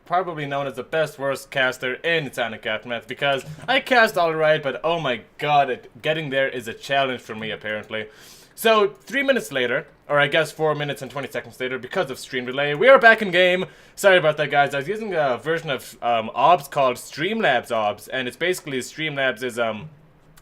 probably known as the best worst caster in Sonic Aftermath because I cast alright, but oh my god, getting there is a challenge for me apparently. So, 3 minutes later, or I guess 4 minutes and 20 seconds later, because of stream delay, we are back in game. Sorry about that, guys. I was using a version of OBS called Streamlabs OBS, and it's basically Streamlabs'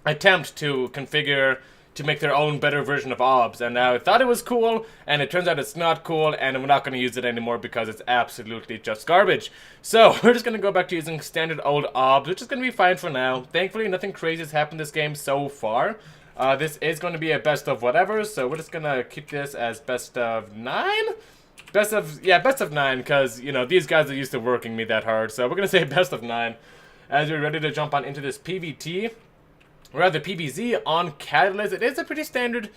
attempt to configure to make their own better version of OBS, and I thought it was cool, and it turns out it's not cool, and we're not going to use it anymore because it's absolutely just garbage. So, we're just going to go back to using standard old OBS, which is going to be fine for now. Thankfully, nothing crazy has happened this game so far. This is going to be a best of whatever, so we're just going to keep this as best of 9? Best of 9, because, you know, these guys are used to working me that hard, so we're going to say best of 9. As we're ready to jump on into this PVT, or rather PVZ on Catalyst. It is a pretty standard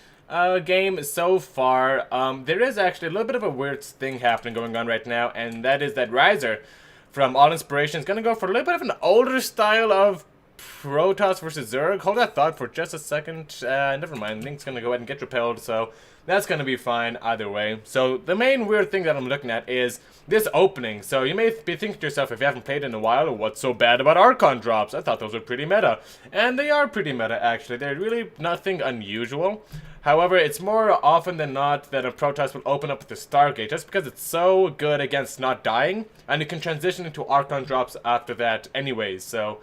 game so far. There is actually a little bit of a weird thing going on right now, and that is that Riser from All Inspiration is going to go for a little bit of an older style of Protoss versus Zerg. Hold that thought for just a second. Never mind. Link's going to go ahead and get repelled, so that's going to be fine either way. So the main weird thing that I'm looking at is this opening. So you may be thinking to yourself, if you haven't played in a while, what's so bad about Archon drops? I thought those were pretty meta. And they are pretty meta, actually. They're really nothing unusual. However, it's more often than not that a Protoss will open up with the Stargate, just because it's so good against not dying, and you can transition into Archon drops after that anyways, so...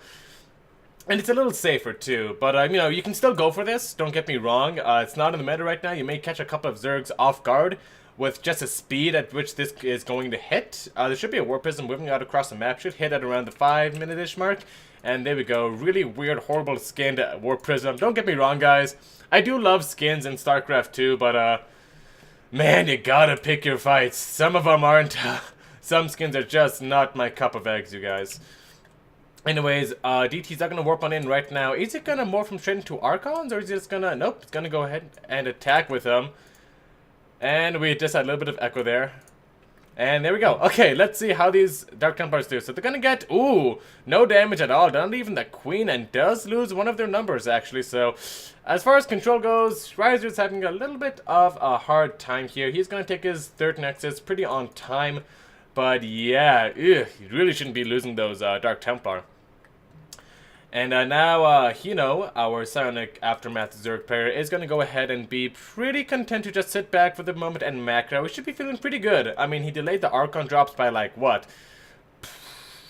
And it's a little safer too, but you know, you can still go for this, don't get me wrong. It's not in the meta right now. You may catch a couple of Zergs off guard with just the speed at which this is going to hit. There should be a Warp Prism moving out across the map, should hit at around the 5-minute-ish mark. And there we go, really weird, horrible skinned Warp Prism. Don't get me wrong, guys. I do love skins in StarCraft 2, but man, you gotta pick your fights. Some of them aren't. Some skins are just not my cup of eggs, you guys. Anyways, DT's not going to warp on in right now. Is it going to morph him straight into Archons, or is he just going to... Nope, it's going to go ahead and attack with him. And we just had a little bit of echo there. And there we go. Okay, let's see how these Dark Templars do. So they're going to get... Ooh, no damage at all. Not even the Queen, and does lose one of their numbers, actually. So, as far as control goes, Riser's having a little bit of a hard time here. He's going to take his third Nexus pretty on time. But yeah, you really shouldn't be losing those Dark Templar. And now, Hino, our Psionic Aftermath Zerg player, is going to go ahead and be pretty content to just sit back for the moment and macro. We should be feeling pretty good. I mean, he delayed the Archon drops by, like, what?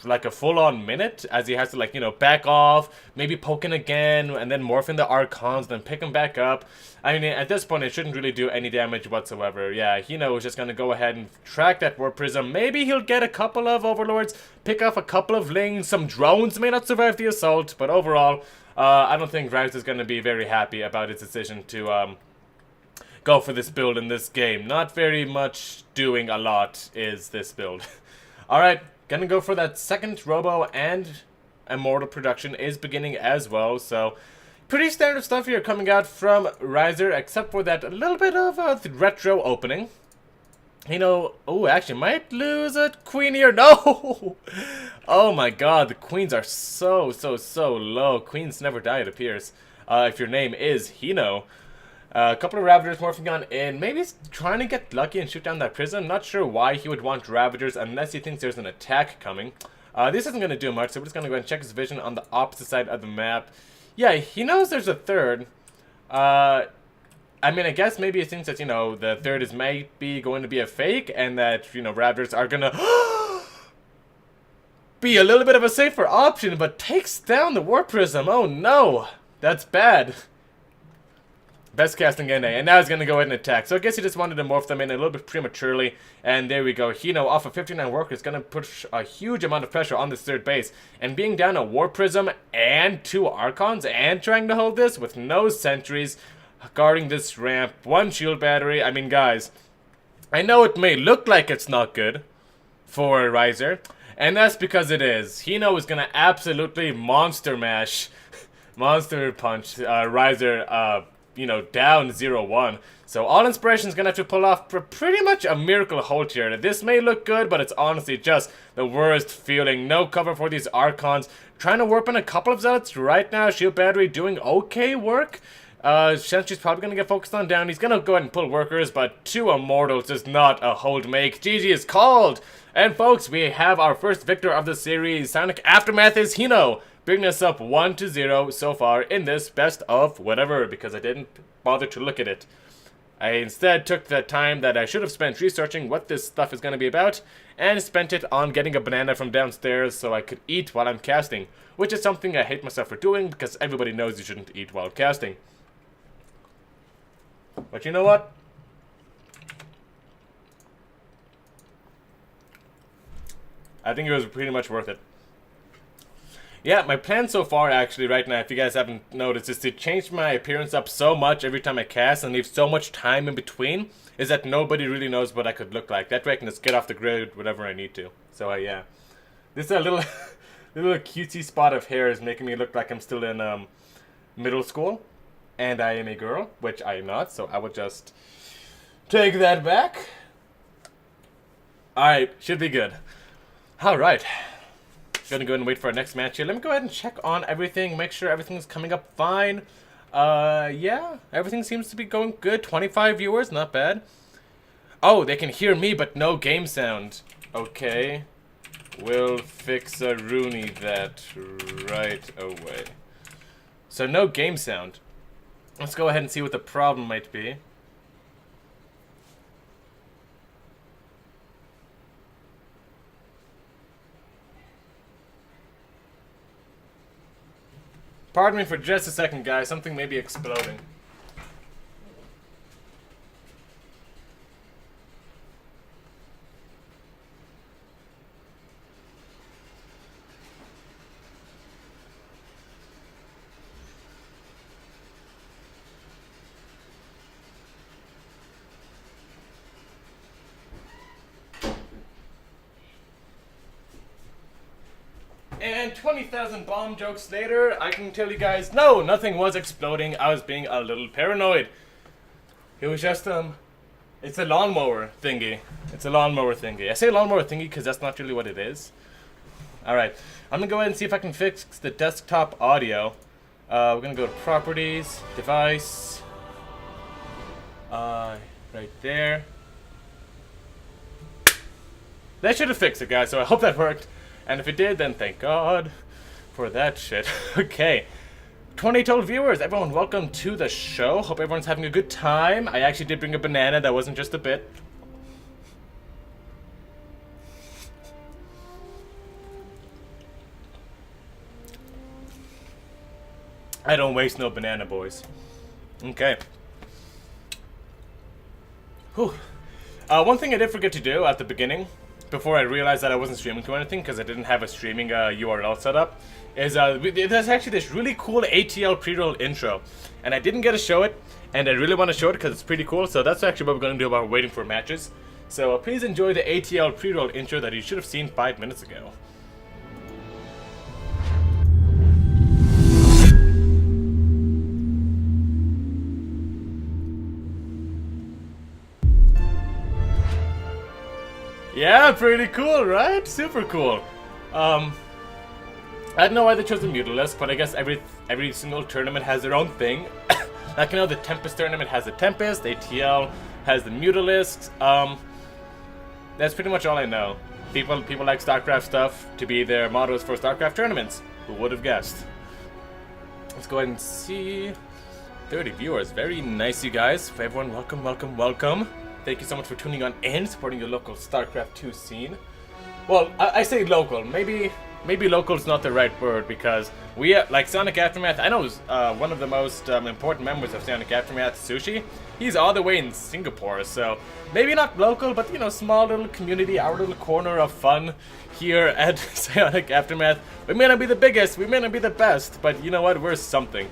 Like a full-on minute, as he has to, like, you know, back off, maybe poke in again, and then morph in the Archons, then pick them back up. I mean, at this point, it shouldn't really do any damage whatsoever. Yeah, Hino is just going to go ahead and track that Warp Prism. Maybe he'll get a couple of Overlords, pick off a couple of Lings, some drones may not survive the assault, but overall, I don't think Rise is going to be very happy about his decision to, go for this build in this game. Not very much doing a lot is this build. Alright. Gonna go for that second Robo, and Immortal production is beginning as well, so pretty standard stuff here coming out from Riser, except for that a little bit of a retro opening. You know, oh, actually might lose a Queen here. No! Oh my god, the Queens are so low. Queens never die, it appears, if your name is Hino. A couple of Ravagers morphing on in. Maybe he's trying to get lucky and shoot down that Prism. Not sure why he would want Ravagers unless he thinks there's an attack coming. This isn't going to do much, so we're just going to go and check his vision on the opposite side of the map. Yeah, he knows there's a third. I mean, I guess maybe he thinks that, you know, the third is maybe going to be a fake, and that, you know, Ravagers are going to be a little bit of a safer option, but takes down the Warp Prism. Oh no, that's bad. Best casting NA, and now he's going to go ahead and attack. So I guess he just wanted to morph them in a little bit prematurely, and there we go. Hino, off of 59 workers, is going to push a huge amount of pressure on this third base, and being down a Warp Prism and 2 Archons, and trying to hold this with no sentries, guarding this ramp, 1 shield battery. I mean, guys, I know it may look like it's not good for Riser, and that's because it is. Hino is going to absolutely monster mash, monster punch Riser, you know, down 0-1. So All Inspiration's gonna have to pull off pretty much a miracle hold here. This may look good, but it's honestly just the worst feeling. No cover for these Archons. Trying to warp in a couple of Zealots right now. Shield Battery doing okay work. Shenchi's probably gonna get focused on down. He's gonna go ahead and pull workers, but 2 immortals is not a hold make. GG is called! And folks, we have our first victor of the series. Sonic Aftermath is Hino, bringing us up 1-0 so far in this best of whatever, because I didn't bother to look at it. I instead took the time that I should have spent researching what this stuff is going to be about, and spent it on getting a banana from downstairs so I could eat while I'm casting, which is something I hate myself for doing, because everybody knows you shouldn't eat while casting. But you know what? I think it was pretty much worth it. Yeah, my plan so far, actually, right now, if you guys haven't noticed, is to change my appearance up so much every time I cast and leave so much time in between, is that nobody really knows what I could look like. That way I can just get off the grid whenever I need to. So, yeah. This little little cutesy spot of hair is making me look like I'm still in middle school. And I am a girl, which I am not, so I will just take that back. Alright, should be good. Alright. Gonna go ahead and wait for our next match here. Let me go ahead and check on everything, make sure everything's coming up fine. Yeah, everything seems to be going good. 25 viewers, not bad. Oh, they can hear me, but no game sound. Okay. We'll fix a Rooney that right away. So no game sound. Let's go ahead and see what the problem might be. Pardon me for just a second, guys. Something may be exploding. And 20,000 bomb jokes later, I can tell you guys, no, nothing was exploding. I was being a little paranoid. It was just, it's a lawnmower thingy. It's a lawnmower thingy. I say lawnmower thingy because that's not really what it is. Alright, I'm going to go ahead and see if I can fix the desktop audio. We're going to go to Properties, Device, right there. That should have fixed it, guys, so I hope that worked. And if it did, then thank God for that shit. Okay. 20 total viewers. Everyone, welcome to the show. Hope everyone's having a good time. I actually did bring a banana. That wasn't just a bit. I don't waste no banana, boys. Okay. Whew. One thing I did forget to do at the beginning, before I realized that I wasn't streaming to anything because I didn't have a streaming URL set up, is there's actually this really cool ATL pre-roll intro, and I didn't get to show it, and I really want to show it because it's pretty cool. So that's actually what we're going to do while we're waiting for matches. So please enjoy the ATL pre-roll intro that you should have seen 5 minutes ago. Yeah, pretty cool, right? Super cool. I don't know why they chose the Mutalisk, but I guess every single tournament has their own thing. Like, you know, the Tempest tournament has the Tempest, ATL has the Mutalisks. That's pretty much all I know. People like StarCraft stuff to be their mottos for StarCraft tournaments. Who would have guessed? Let's go ahead and see. 30 viewers, very nice, you guys. For everyone, welcome, welcome, welcome. Thank you so much for tuning on and supporting your local StarCraft 2 scene. Well, I say local. Maybe local is not the right word, because we, like Sonic Aftermath, I know one of the most important members of Sonic Aftermath, Sushi. He's all the way in Singapore, so maybe not local, but, you know, small little community, our little corner of fun here at Sonic Aftermath. We may not be the biggest, we may not be the best, but you know what, we're something.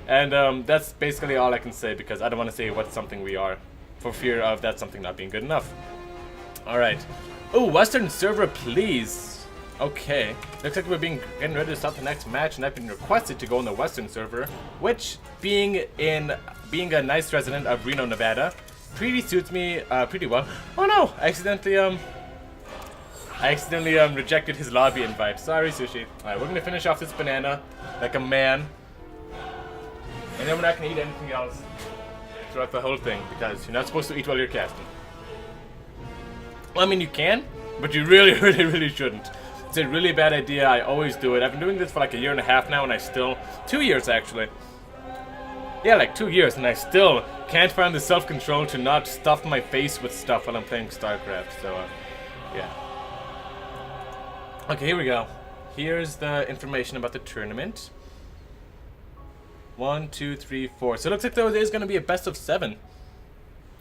And that's basically all I can say, because I don't want to say what something we are, for fear of that something not being good enough. Alright. Oh, Western server, please. Okay. Looks like we're getting ready to start the next match, and I've been requested to go on the Western server, which, being a nice resident of Reno, Nevada, pretty suits me pretty well. Oh no! I accidentally rejected his lobby invite. Sorry, Sushi. Alright, we're gonna finish off this banana like a man. And then we're not going to eat anything else throughout the whole thing, because you're not supposed to eat while you're casting. Well, I mean, you can, but you really, really shouldn't. It's a really bad idea. I always do it. I've been doing this for like 1.5 years now, and I still... 2 years, actually. Yeah, like 2 years, and I still can't find the self-control to not stuff my face with stuff while I'm playing StarCraft, so, yeah. Okay, here we go. Here's the information about the tournament. 1, 2, 3, 4. So it looks like there is going to be a best of 7.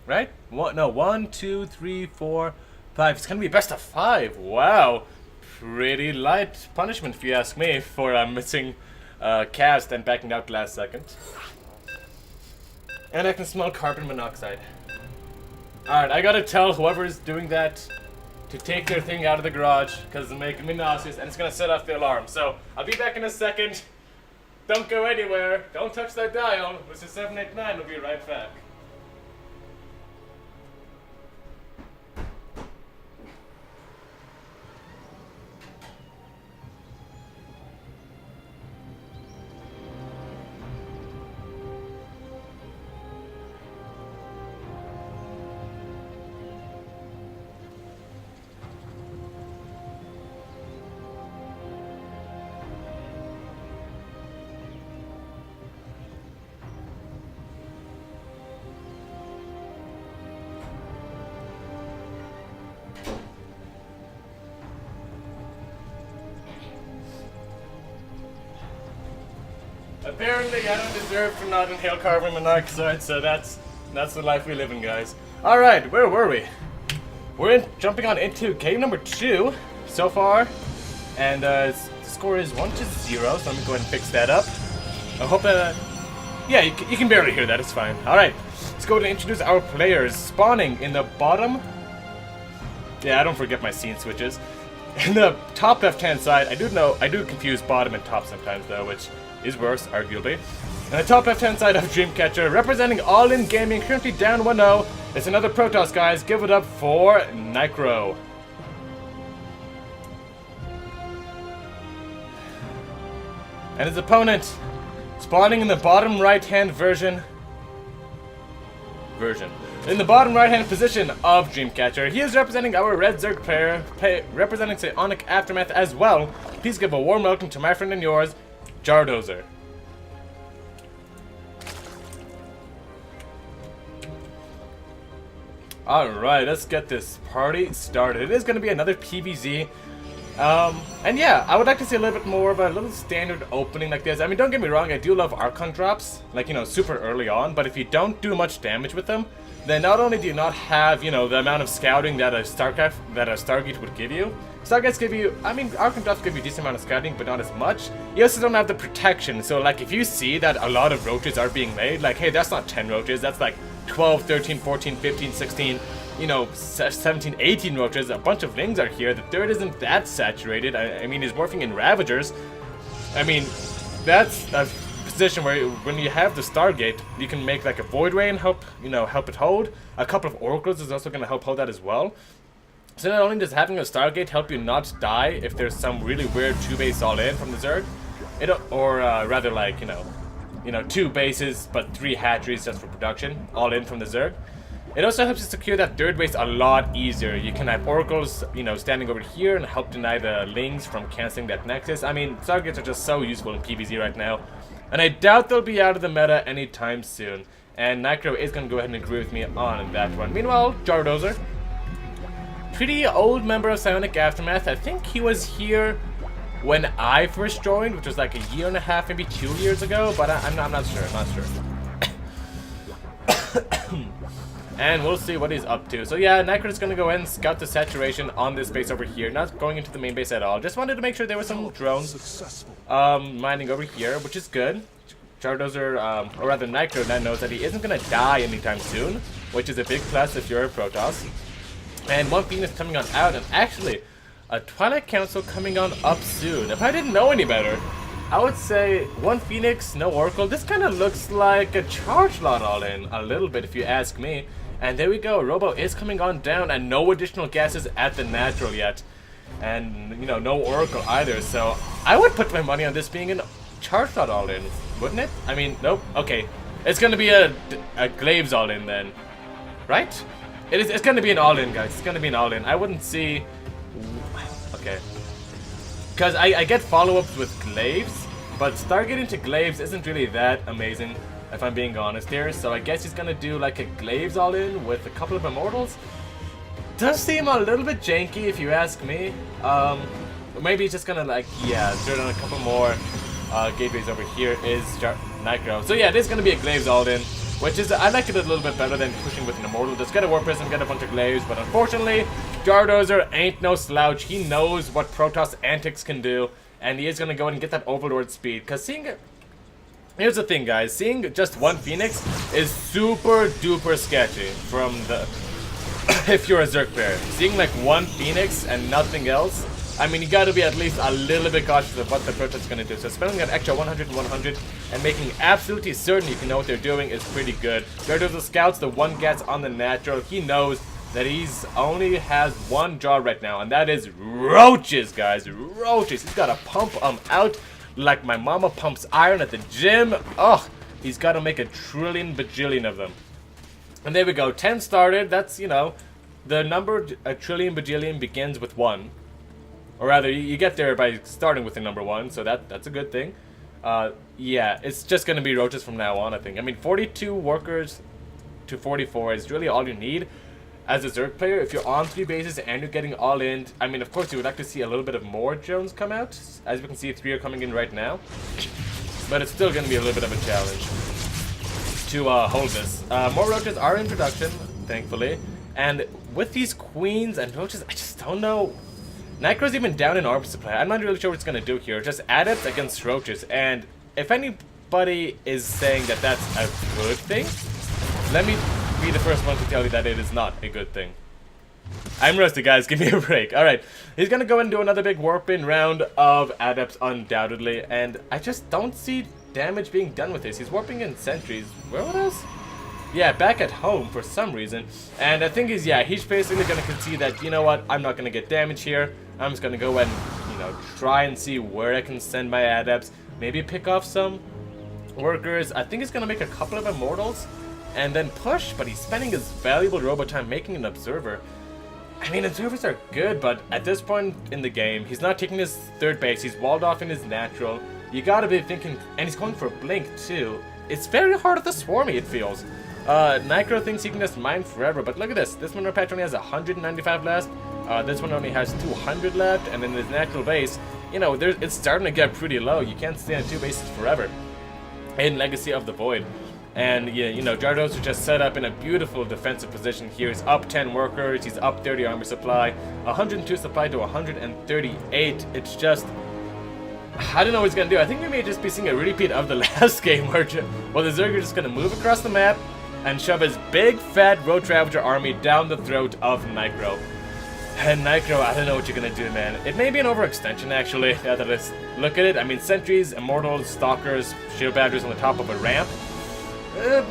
Right? No, 1, 2, 3, 4, 5. It's going to be a best of 5. Wow. Pretty light punishment, if you ask me, for missing cast and backing out last second. And I can smell carbon monoxide. Alright, I gotta tell whoever's doing that to take their thing out of the garage, because it's making me nauseous, and it's gonna set off the alarm. So, I'll be back in a second. Don't go anywhere. Don't touch that dial. This is 789. We'll be right back. Apparently, I don't deserve to not inhale carbon monoxide, so that's the life we live in, guys. Alright, where were we? We're jumping on into game number 2 so far, and the score is 1-0, so let me go ahead and fix that up. I hope that... yeah, you can barely hear that, it's fine. Alright, let's go ahead and introduce our players. Spawning in the bottom... yeah, I don't forget my scene switches. In the top left-hand side, I do confuse bottom and top sometimes, though, which is worse, arguably. And the top left-hand side of Dreamcatcher, representing Allin Gaming, currently down 1-0. It's another Protoss, guys. Give it up for Nicro. And his opponent, spawning in the bottom right-hand in the bottom right-hand position of Dreamcatcher, he is representing our Red Zerg player, representing Psionic Aftermath as well. Please give a warm welcome to my friend and yours, Jardozer. Alright, let's get this party started. It is going to be another PvZ. And yeah, I would like to see a little bit more of a little standard opening like this. I mean, don't get me wrong, I do love Archon drops, like, you know, super early on, but if you don't do much damage with them, then not only do you not have, you know, the amount of scouting that a Stargate would give you. Stargates give you, I mean, Archon drops give you a decent amount of scouting, but not as much. You also don't have the protection, so like if you see that a lot of roaches are being made, like, hey, that's not 10 roaches, that's like 12, 13, 14, 15, 16, you know, 17, 18 roaches, a bunch of lings are here. The third isn't that saturated. I mean, he's morphing in Ravagers. I mean, that's a position where when you have the Stargate, you can make like a Void Ray and help, you know, help it hold. A couple of Oracles is also going to help hold that as well. So not only does having a Stargate help you not die if there's some really weird 2-base all-in from the Zerg, or rather like, you know, 2 bases but 3 hatcheries just for production, all in from the Zerg. It also helps you secure that third base a lot easier. You can have Oracles, you know, standing over here and help deny the Lings from canceling that Nexus. I mean, Stargates are just so useful in PvZ right now. And I doubt they'll be out of the meta anytime soon. And Nicro is going to go ahead and agree with me on that one. Meanwhile, Jardozer, pretty old member of Psionic Aftermath. I think he was here when I first joined, which was like 1.5 years, maybe 2 years ago, but I'm not sure, And we'll see what he's up to. So yeah, Necro's gonna go ahead and scout the saturation on this base over here, not going into the main base at all. Just wanted to make sure there were some drones mining over here, which is good. Jardozer, or rather Nicro, now knows that he isn't gonna die anytime soon, which is a big plus if you're a Protoss. And one Phoenix coming on out, and actually, a Twilight Council coming on up soon. If I didn't know any better, I would say 1 Phoenix, no Oracle. This kind of looks like a charge lot all in, a little bit if you ask me. And there we go, Robo is coming on down, and no additional gases at the natural yet. And, you know, no Oracle either, so I would put my money on this being an charge shot all in, wouldn't it? I mean, nope. Okay, it's gonna be a glaives all in then, right? It's gonna be an all in, guys. It's gonna be an all in. I wouldn't see. Okay, because I get follow ups with glaives, but stargating to glaives isn't really that amazing, if I'm being honest here. So I guess he's gonna do like a glaives all in with a couple of immortals. Does seem a little bit janky if you ask me. Maybe he's just gonna like, yeah, throw down a couple more gateways over here is Nitro. So yeah, it is gonna be a glaives all in, which is, I like it a little bit better than pushing with an immortal. Just get a warp prism, get a bunch of glaives, but unfortunately, Jardozer ain't no slouch. He knows what Protoss antics can do, and he is gonna go ahead and get that Overlord speed. Cause seeing it, here's the thing, guys, seeing just one Phoenix is super duper sketchy from the if you're a Zerg player. Seeing like one Phoenix and nothing else, I mean, you gotta be at least a little bit cautious of what the Protoss is gonna do. So spending an extra 100 and 100 and making absolutely certain you can know what they're doing is pretty good. Jardozer scouts the one gets on the natural. He knows that he's only has one draw right now, and that is roaches, guys. Roaches. He's gotta pump them out like my mama pumps iron at the gym. Ugh, he's gotta make a trillion bajillion of them. And there we go, 10 started. That's, you know, the number a trillion bajillion begins with 1. Or rather, you get there by starting with the number 1, so that's a good thing. Yeah, it's just going to be roaches from now on, I think. I mean, 42 workers to 44 is really all you need as a Zerg player. If you're on 3 bases and you're getting all in, I mean, of course, you would like to see a little bit of more drones come out. As we can see, 3 are coming in right now. But it's still going to be a little bit of a challenge to hold this. More roaches are in production, thankfully. And with these queens and roaches, I just don't know. Necro's even down in armor supply. I'm not really sure what it's going to do here. Just adepts against roaches. And if anybody is saying that that's a good thing, let me be the first one to tell you that it is not a good thing. I'm rusty, guys. Give me a break. Alright, he's going to go and do another big warp-in round of adepts, undoubtedly. And I just don't see damage being done with this. He's warping in sentries. Where were those? Yeah, back at home for some reason. And I think he's basically going to concede that, you know what, I'm not going to get damage here. I'm just going to go and, you know, try and see where I can send my adepts. Maybe pick off some workers. I think he's going to make a couple of immortals and then push, but he's spending his valuable robo time making an observer. I mean, observers are good, but at this point in the game, he's not taking his third base. He's walled off in his natural. You gotta be thinking, and he's going for Blink too. It's very hard at the Swarmy, it feels. Nicro thinks he can just mine forever, but look at this. This one patch only has 195 left. This one only has 200 left, and in his natural base, you know, it's starting to get pretty low. You can't stay on 2 bases forever in Legacy of the Void. And yeah, you know, Jardozer just set up in a beautiful defensive position here. He's up 10 workers, he's up 30 armor supply, 102 supply to 138. It's just, I don't know what he's gonna do. I think we may just be seeing a repeat of the last game where the Zerg are just gonna move across the map and shove his big fat Road Ravager army down the throat of Nicro. And Nicro, I don't know what you're gonna do, man. It may be an overextension, actually, now that I look at it. I mean, sentries, immortals, stalkers, shield badgers on the top of a ramp.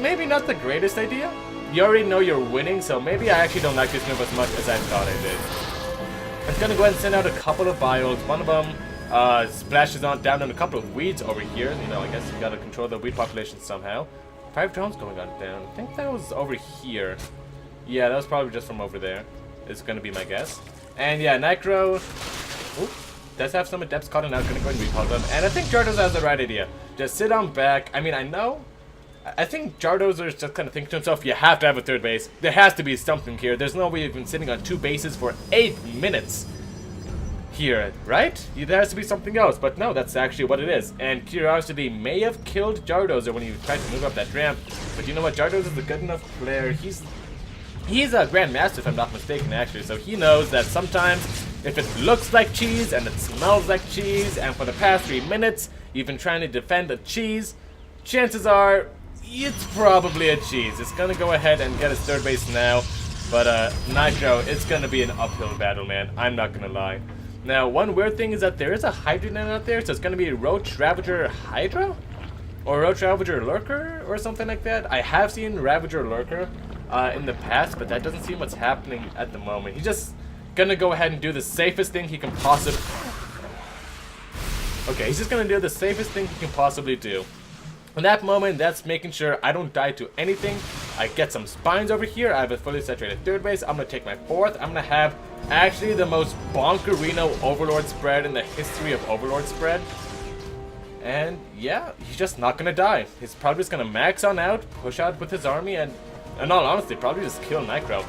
Maybe not the greatest idea. You already know you're winning, so maybe I actually don't like this move as much as I thought I did. I'm gonna go ahead and send out a couple of bios. One of them splashes down on a couple of weeds over here. You know, I guess you gotta control the weed population somehow. 5 drones going on down. I think that was over here. Yeah, that was probably just from over there. Is gonna be my guess. And yeah, Nicro does have some adepts caught and now gonna go ahead and recall them. And I think Jardozer has the right idea. Just sit on back. I mean, I think Jardozer is just kind of thinking to himself, you have to have a third base. There has to be something here. There's no way you've been sitting on 2 bases for 8 minutes here, right? There has to be something else, but no, that's actually what it is. And curiosity may have killed Jardozer when he tried to move up that ramp, but you know what? Jardozer's a good enough player. He's a Grandmaster, if I'm not mistaken, actually, so he knows that sometimes if it looks like cheese and it smells like cheese, and for the past 3 minutes you've been trying to defend a cheese, chances are it's probably a cheese. It's gonna go ahead and get his third base now, but Nitro, it's gonna be an uphill battle, man. I'm not gonna lie. Now, one weird thing is that there is a Hydra out there, so it's gonna be a Roach Ravager Hydra? Or Roach Ravager Lurker, or something like that. I have seen Ravager Lurker in the past, but that doesn't seem what's happening at the moment. He's just gonna go ahead and do the safest thing he can possibly... Okay, he's just gonna do the safest thing he can possibly do. In that moment, that's making sure I don't die to anything. I get some spines over here. I have a fully saturated third base. I'm gonna take my fourth. I'm gonna have actually the most bonkerino Overlord spread in the history of Overlord spread. And yeah, he's just not gonna die. He's probably just gonna max on out, push out with his army, and in all honesty, probably just kill Necro.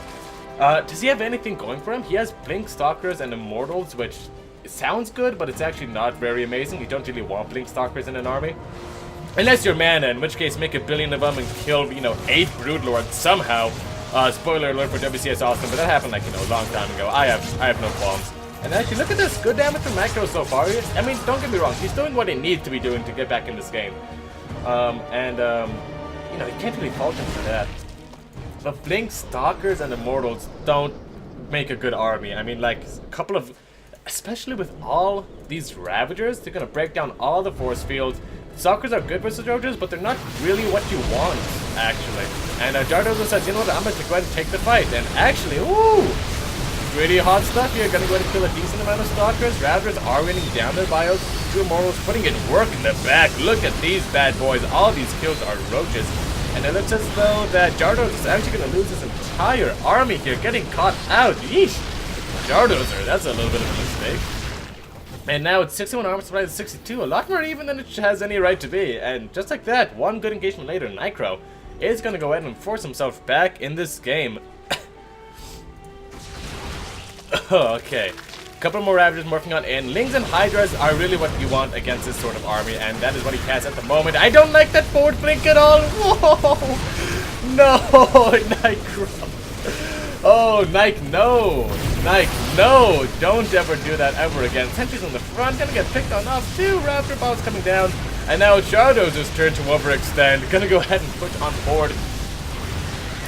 Does he have anything going for him? He has Blink Stalkers and Immortals, which sounds good, but it's actually not very amazing. You don't really want Blink Stalkers in an army. Unless you're Mana, in which case make a billion of them and kill, 8 Broodlords somehow. Spoiler alert for WCS Austin, but that happened like, a long time ago. I have no qualms. And actually, look at this. Good damage from Necro so far. I mean, don't get me wrong. He's doing what he needs to be doing to get back in this game. You can't really fault him for that. The Blink Stalkers and Immortals don't make a good army. I mean, like, a couple of... Especially with all these Ravagers, they're going to break down all the force fields. Stalkers are good versus Ravagers, but they're not really what you want, actually. And Jardozo says, you know what, I'm going to go ahead and take the fight. And actually, ooh, pretty hot stuff here. Going to go ahead and kill a decent amount of Stalkers. Ravagers are winning down their bios. 2 Immortals putting in work in the back. Look at these bad boys. All these kills are roaches. And it looks as though that Jardozo is actually going to lose his entire army here, getting caught out. Yeesh. Jardozo, that's a little bit of a mistake. And now it's 61 armor supply to 62, a lot more even than it has any right to be. And just like that, one good engagement later, Necro is going to go ahead and force himself back in this game. Okay, a couple more Ravagers morphing on in. Lings and Hydras are really what you want against this sort of army, and that is what he has at the moment. I don't like that forward blink at all. Whoa! No, Necro. Oh, Nike, no! Nike, no! Don't ever do that ever again. Sentries on the front, gonna get picked on off. 2 Raptor Balls coming down. And now it's Jardoz's turn to overextend. Gonna go ahead and push on board.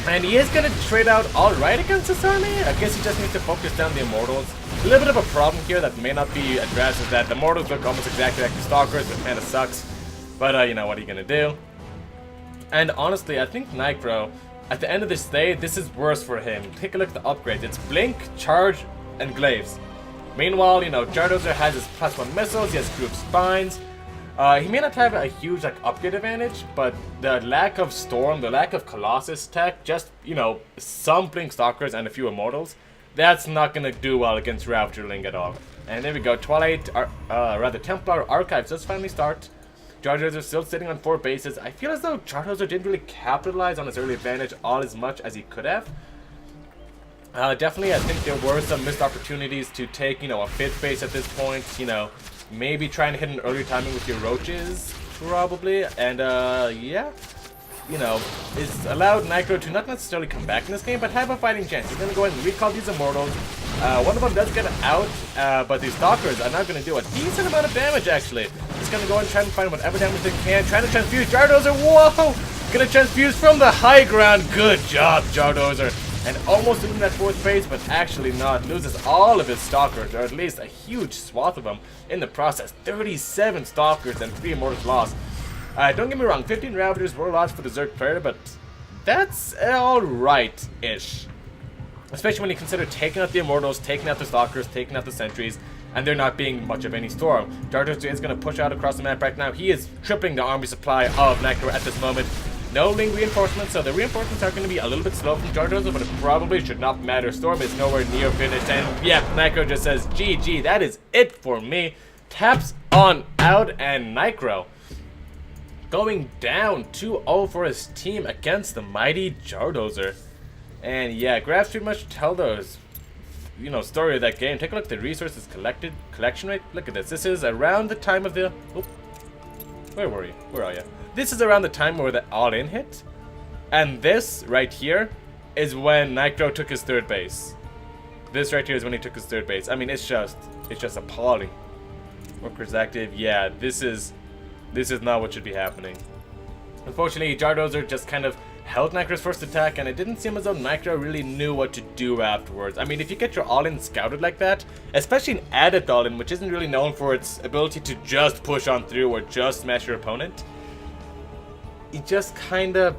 And he is gonna trade out alright against this army. I guess he just needs to focus down the Immortals. A little bit of a problem here that may not be addressed is that the Immortals look almost exactly like the Stalkers, which kinda sucks. But, what are you gonna do? And honestly, I think Necro, at the end of this day, this is worse for him. Take a look at the upgrades. It's Blink, Charge, and Glaives. Meanwhile, Jardozo has his +1 missiles, he has Group Spines. He may not have a huge upgrade advantage, but the lack of Storm, the lack of Colossus tech, just, some Blink Stalkers and a few Immortals, that's not gonna do well against Ravagerling at all. And there we go, Templar Archives does finally start. Jardozo still sitting on 4 bases. I feel as though Jardozo didn't really capitalize on his early advantage all as much as he could have. Definitely, I think there were some missed opportunities to take, a 5th base at this point. Maybe trying to hit an earlier timing with your Roaches, probably. And, yeah. It's allowed Necro to not necessarily come back in this game, but have a fighting chance. He's going to go ahead and recall these Immortals. One of them does get out, but these Stalkers are not going to do a decent amount of damage, actually. He's going to go and try and find whatever damage they can. Trying to transfuse Jardozer. Whoa! Going to transfuse from the high ground. Good job, Jardozer. And almost losing that 4th base, but actually not. Loses all of his Stalkers, or at least a huge swath of them in the process. 37 Stalkers and 3 Immortals lost. Don't get me wrong, 15 Ravagers were lost for the Zerg player, but that's alright-ish. Especially when you consider taking out the Immortals, taking out the Stalkers, taking out the Sentries, and there not being much of any storm. Jardozo is going to push out across the map right now. He is tripling the army supply of Necro at this moment. No Ling reinforcements, so the reinforcements are going to be a little bit slow from Jardozo, but it probably should not matter. Storm is nowhere near finished, and yeah, Necro just says, GG, that is it for me. Taps on out, and Necro going down 2-0 for his team against the mighty Jardozer. And yeah, graphs pretty much tell those, story of that game. Take a look at the resources collection rate. Look at this. This is around the time of the... Oop, where were you? Where are you? This is around the time where the Allin hit. And this right here is when Necro took his 3rd base. This right here is when he took his 3rd base. I mean, it's just appalling. Workers active. Yeah, this is not what should be happening. Unfortunately, Jardozer just kind of held Necro's first attack, and it didn't seem as though Necro really knew what to do afterwards. I mean, if you get your Allin scouted like that, especially an added Allin, which isn't really known for its ability to just push on through or just smash your opponent, he just kind of...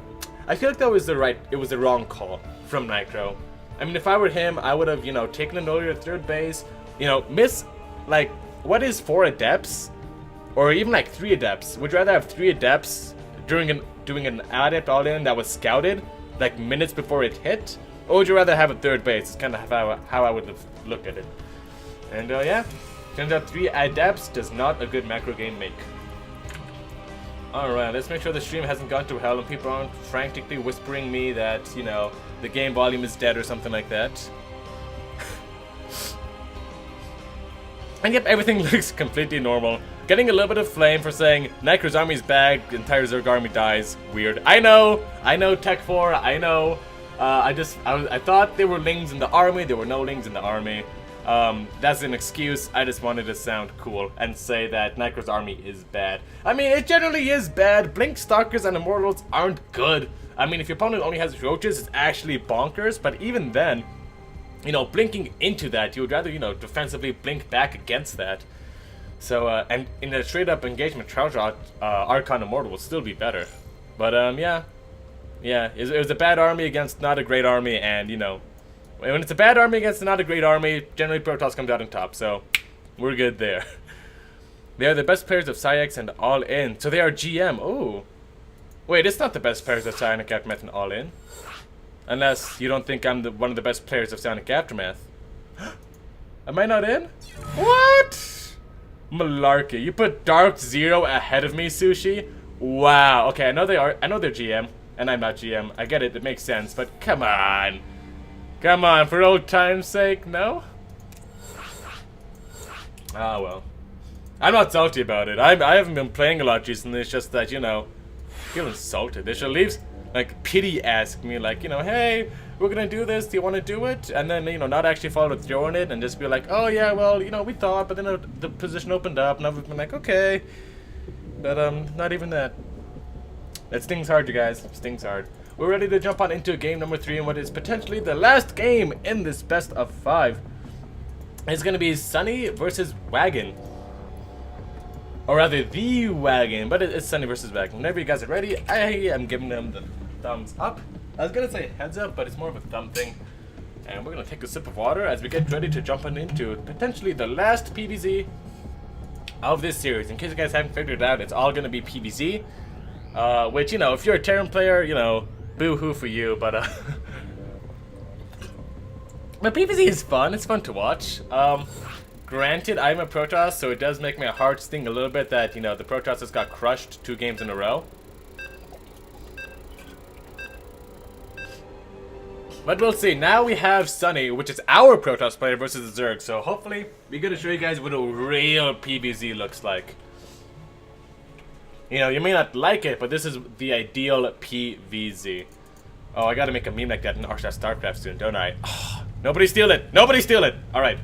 I feel like that was it was the wrong call from Necro. I mean, if I were him, I would have, taken an earlier 3rd base, miss, what is 4 Adepts Or even like 3 adepts. Would you rather have 3 adepts doing an adept all-in that was scouted, like minutes before it hit? Or would you rather have a 3rd base? It's kind of how I would look at it. And yeah, turns out 3 adepts does not a good macro game make. Alright, let's make sure the stream hasn't gone to hell and people aren't frantically whispering me that, you know, the game volume is dead or something like that. And yep, everything looks completely normal. Getting a little bit of flame for saying Necro's army's bad, entire Zerg army dies. Weird. I know, Tech 4, I know. I thought there were Lings in the army, there were no Lings in the army. That's an excuse. I just wanted to sound cool and say that Necro's army is bad. I mean, it generally is bad. Blink Stalkers and Immortals aren't good. I mean, if your opponent only has Roaches, it's actually bonkers, but even then, you know, blinking into that, you would rather, you know, defensively blink back against that. So, and in a straight-up engagement trial shot, Archon Immortal will still be better. But, yeah, it was a bad army against not a great army, and, you know, when it's a bad army against not a great army, generally Protoss comes out on top, so we're good there. They are the best players of PsiX and Allin, so they are GM. Oh, wait, it's not the best players of Psionic Aftermath and Allin. Unless you don't think I'm one of the best players of Psionic Aftermath. Am I not in? What? Malarkey. You put Dark Zero ahead of me, Sushi? Wow. Okay, I know they're GM, and I'm not GM. I get it, it makes sense, but come on. Come on, for old time's sake, no? Ah, well. I'm not salty about it. I haven't been playing a lot recently, it's just that, you know, I feel insulted. They should leave, like, pity ask me, like, you know, hey, we're gonna do this, do you want to do it? And then, you know, not actually follow through on it and just be like, oh yeah, well, you know, we thought, but then the position opened up, and I've been like, okay. But, not even that. It stings hard, you guys. It stings hard. We're ready to jump on into game number 3 and what is potentially the last game in this best of 5. It's gonna be Sunny versus Wagon. Or rather, the Wagon, but it's Sunny versus Wagon. Whenever you guys are ready, I am giving them the thumbs up. I was gonna say heads up, but it's more of a thumb thing. And we're gonna take a sip of water as we get ready to jump on into potentially the last PvZ of this series. In case you guys haven't figured it out, it's all gonna be PvZ. Which, you know, if you're a Terran player, you know, boo-hoo for you, but but PvZ is fun. It's fun to watch. Granted, I'm a Protoss, so it does make my heart sting a little bit that, you know, the Protoss has got crushed 2 games in a row. But we'll see. Now we have Sunny, which is our Protoss player versus the Zerg, so hopefully we're gonna show you guys what a real PvZ looks like. You know, you may not like it, but this is the ideal PvZ. Oh, I gotta make a meme like that in Arshad StarCraft soon, don't I? Oh, nobody steal it! Nobody steal it! Alright.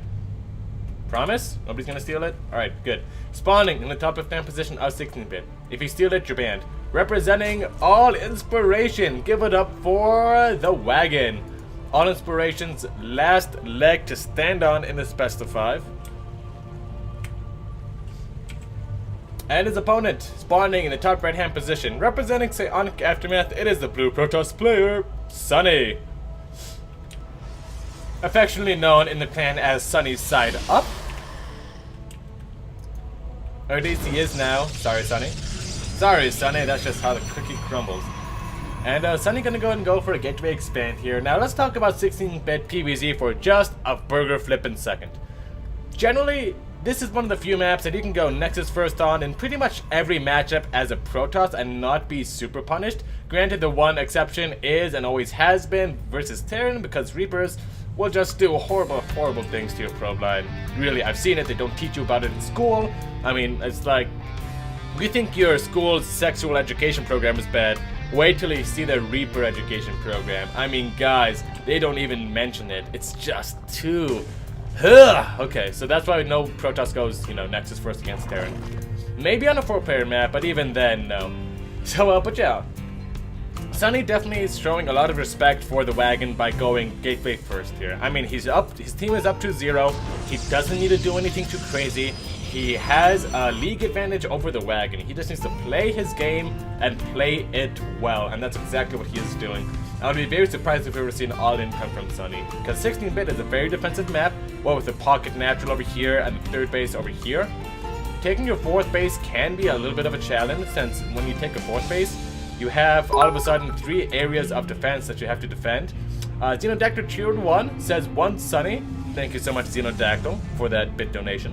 Promise? Nobody's gonna steal it? Alright, good. Spawning in the top left-hand position of 16-bit. If you steal it, you're banned. Representing All Inspiration. Give it up for the Wagon. All Inspiration's last leg to stand on in this best of 5. And his opponent, spawning in the top right-hand position, representing Psionic Aftermath, it is the blue Protoss player, Sunny. Affectionately known in the clan as Sunny's Side Up. Or at least he is now. Sorry, Sunny. Sorry, Sunny, that's just how the cookie crumbles. And Sunny gonna go ahead and go for a gateway expand here. Now let's talk about 16-bit PvZ for just a burger flippin' second. Generally, this is one of the few maps that you can go Nexus first on in pretty much every matchup as a Protoss and not be super punished. Granted, the one exception is and always has been versus Terran, because Reapers will just do horrible, horrible things to your probe line. Really, I've seen it. They don't teach you about it in school. I mean, it's like, you think your school's sexual education program is bad, wait till you see the Reaper education program. I mean, guys, they don't even mention it. It's just too... Ugh. Okay, so that's why no Protoss goes, you know, Nexus first against Terran. Maybe on a 4-player map, but even then, no. So, but yeah. Sunny definitely is showing a lot of respect for the Wagon by going Gateway first here. I mean, he's up, his team is up to 0. He doesn't need to do anything too crazy. He has a league advantage over the Wagon. He just needs to play his game and play it well, and that's exactly what he is doing. I would be very surprised if we ever seen Allin come from Sunny, because 16-bit is a very defensive map, well, with the pocket natural over here and the 3rd base over here. taking your 4th base can be a little bit of a challenge, since when you take a 4th base, you have all of a sudden 3 areas of defense that you have to defend. Xenodactyl Tiered 1 says 1 Sunny. Thank you so much, Xenodactyl, for that bit donation.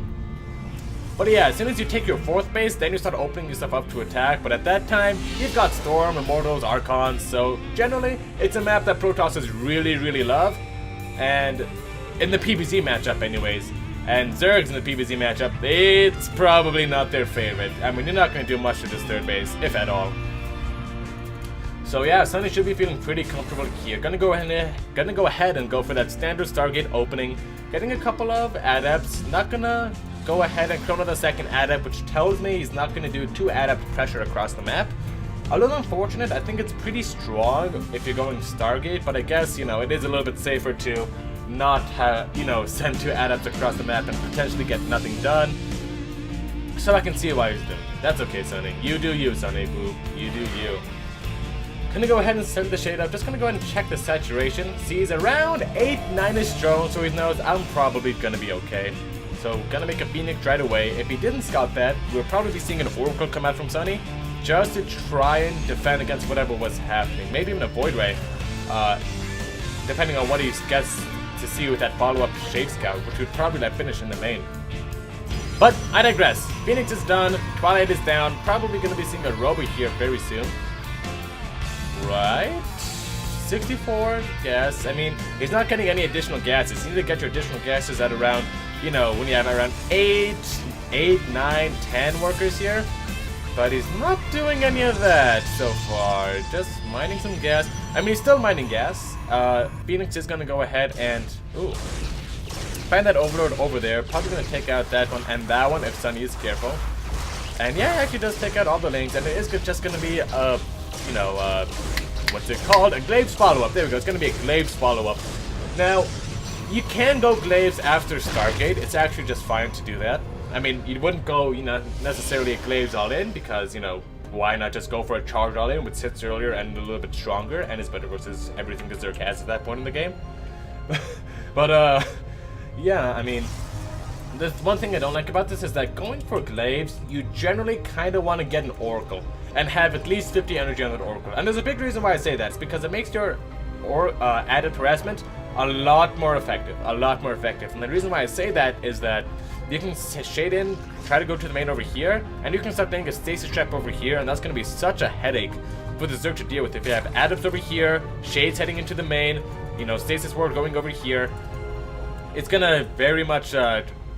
But yeah, as soon as you take your 4th base, then you start opening yourself up to attack. But at that time, you've got Storm, Immortals, Archons, so generally, it's a map that Protosses really, really love. And in the PvZ matchup anyways, and Zergs in the PvZ matchup, it's probably not their favorite. I mean, you're not going to do much to this 3rd base, if at all. So yeah, Sunny should be feeling pretty comfortable here. Gonna go ahead and go for that standard Stargate opening, getting a couple of adepts. Not gonna go ahead and chrono the 2nd adept, which tells me he's not gonna do 2 adept pressure across the map. A little unfortunate. I think it's pretty strong if you're going Stargate, but I guess, you know, it is a little bit safer to not have, you know, send 2 adepts across the map and potentially get nothing done. So I can see why he's doing it. That's okay, Sunny. You do you, Sunny. Boo. You do you. Gonna go ahead and set the shade up. Just gonna go ahead and check the saturation. See, he's around 8-9ish drone, so he knows I'm probably gonna be okay. So gonna make a Phoenix right away. If he didn't scout that, we'll probably be seeing an Oracle come out from Sunny, just to try and defend against whatever was happening. Maybe even a Void Ray, depending on what he gets to see with that follow-up Shade Scout, which would probably let finish in the main. But I digress. Phoenix is done. Twilight is down. Probably gonna be seeing a Robo here very soon. Right? 64 gas. I mean, he's not getting any additional gases. You need to get your additional gases at around, you know, when you have around 8, 9, 10 workers here. But he's not doing any of that so far. Just mining some gas. I mean, he's still mining gas. Phoenix is gonna go ahead and find that Overlord over there. Probably gonna take out that one and that one if Sunny is careful. And yeah, he actually does take out all the links, and it is just gonna be a, you know, what's it called? A Glaives follow-up. There we go. It's gonna be a Glaives follow-up. Now, you can go Glaives after Stargate. It's actually just fine to do that. I mean, you wouldn't go, you know, necessarily a Glaives all-in because, you know, why not just go for a charge all-in, which hits earlier and a little bit stronger and is better versus everything that Zerg has at that point in the game. But, yeah, I mean, the one thing I don't like about this is that going for Glaives, you generally kind of want to get an Oracle and have at least 50 energy on that Oracle. And there's a big reason why I say that. It's because it makes your added harassment a lot more effective. And the reason why I say that is that you can shade in, try to go to the main over here, and you can start getting a stasis trap over here, and that's going to be such a headache for the Zerg to deal with. If you have adepts over here, shades heading into the main, you know, stasis ward going over here, it's going to very much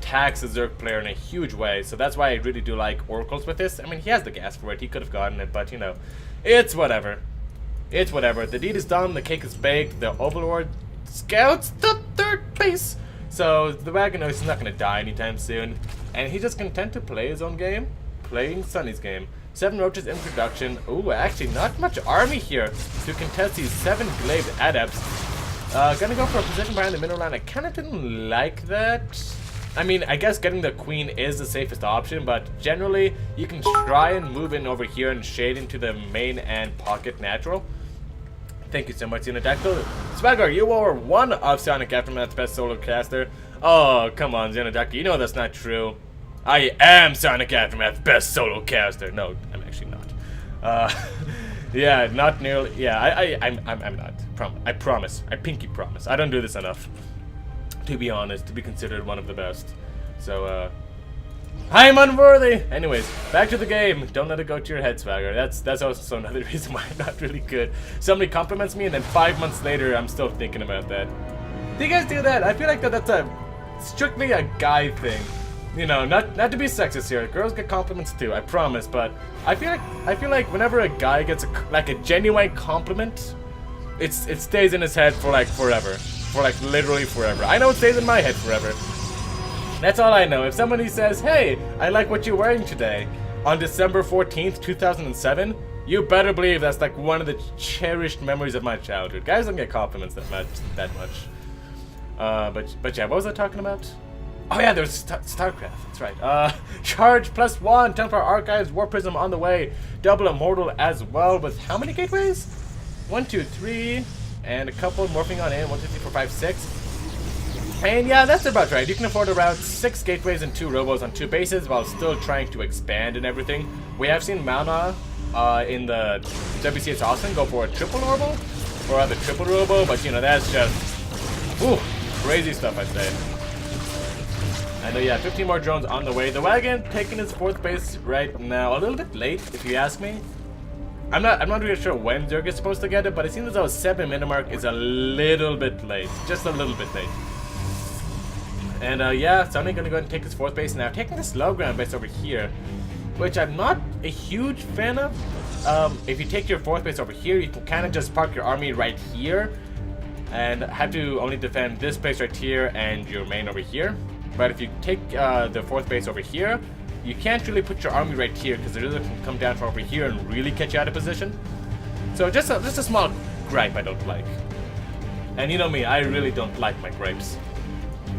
tax the Zerg player in a huge way. So that's why I really do like Oracles with this. I mean, he has the gas for it, he could have gotten it, but you know, it's whatever. It's whatever. The deed is done, the cake is baked, the Overlord scouts the 3rd base. So the wagon knows he's not going to die anytime soon, and he's just content to play his own game, playing Sunny's game. 7 roaches in production. Ooh, actually not much army here to contest these 7 glaive adepts. Gonna go for a position behind the middle line. I kind of didn't like that. I mean, I guess getting the queen is the safest option, but generally you can try and move in over here and shade into the main and pocket natural. Thank you so much, Xenodactyl. Swagger, you are one of Sonic Aftermath's best solo caster. Oh, come on, Xenodactyl. You know that's not true. I am Sonic Aftermath's best solo caster. No, I'm actually not. Yeah, not nearly. Yeah, I'm not. I promise. I pinky promise. I don't do this enough, to be honest, to be considered one of the best. So, I am unworthy! Anyways, back to the game. Don't let it go to your head, Swagger. That's also another reason why I'm not really good. Somebody compliments me and then 5 months later I'm still thinking about that. Do you guys do that? I feel like that's a strictly a guy thing. You know, not to be sexist here. Girls get compliments too, I promise, but I feel like whenever a guy gets a genuine compliment, it stays in his head for like forever. For like literally forever. I know it stays in my head forever. That's all I know. If somebody says, "Hey, I like what you're wearing today," on December 14th, 2007, you better believe that's like one of the cherished memories of my childhood. Guys don't get compliments that much. But yeah, what was I talking about? Oh yeah, there's StarCraft. That's right. Charge +1, Templar Archives, War Prism on the way, double Immortal as well. With how many gateways? 1, 2, 3, and a couple morphing on in. 1, 2, 3, 4, 5, 6. And yeah, that's about right. You can afford around 6 gateways and 2 robos on 2 bases while still trying to expand and everything. We have seen Mana in the WCS Austin go for a triple robo, or rather triple robo, but you know, that's just, ooh, crazy stuff, I'd say. And yeah, 15 more drones on the way. The wagon taking its 4th base right now, a little bit late, if you ask me. I'm not really sure when Zerg is supposed to get it, but it seems as though 7-minute mark is a little bit late, just a little bit late. And yeah, Sunny gonna go ahead and take his 4th base now, taking this low ground base over here, which I'm not a huge fan of. If you take your 4th base over here, you can kind of just park your army right here, and have to only defend this base right here and your main over here. But if you take the 4th base over here, you can't really put your army right here because the other can come down from over here and really catch you out of position. So just a small gripe I don't like. And you know me, I really don't like my gripes.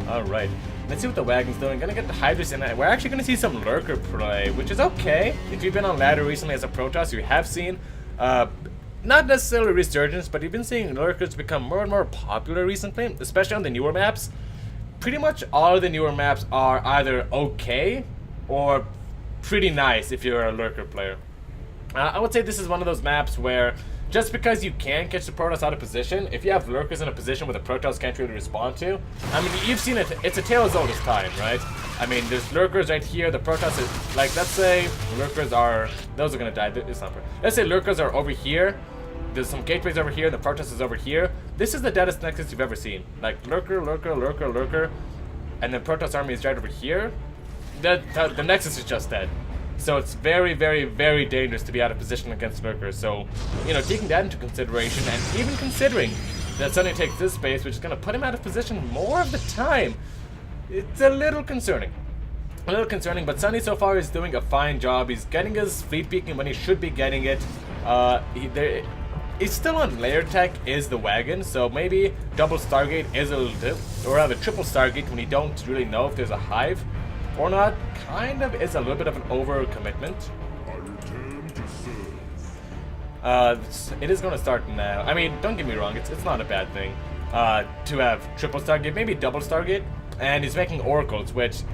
Alright, let's see what the wagon's doing. Gonna get the Hydras in it. We're actually gonna see some Lurker play, which is okay. If you've been on ladder recently as a Protoss, you have seen, not necessarily resurgence, but you've been seeing Lurkers become more and more popular recently, especially on the newer maps. Pretty much all of the newer maps are either okay or pretty nice if you're a Lurker player. I would say this is one of those maps where just because you can catch the Protoss out of position, if you have Lurkers in a position where the Protoss can't really respond to, I mean, you've seen it, it's a tale as old as time, right? I mean, there's Lurkers right here, the Protoss is, like, let's say Lurkers are, those are gonna die, it's not fair. Let's say Lurkers are over here, there's some gateways over here, the Protoss is over here. This is the deadest nexus you've ever seen. Like, Lurker, Lurker, Lurker, Lurker, and the Protoss army is right over here. The nexus is just dead. So it's very, very, very dangerous to be out of position against Lurkers. So, you know, taking that into consideration, and even considering that Sunny takes this space, which is going to put him out of position more of the time, it's a little concerning. A little concerning, but Sunny so far is doing a fine job. He's getting his fleet peaking when he should be getting it. He's still on layer tech, is the wagon, so maybe double Stargate is a little dip, or rather triple Stargate when you don't really know if there's a hive or not, kind of is a little bit of an overcommitment. It is going to start now. I mean, don't get me wrong, it's not a bad thing to have triple Stargate, maybe double Stargate, and he's making oracles, which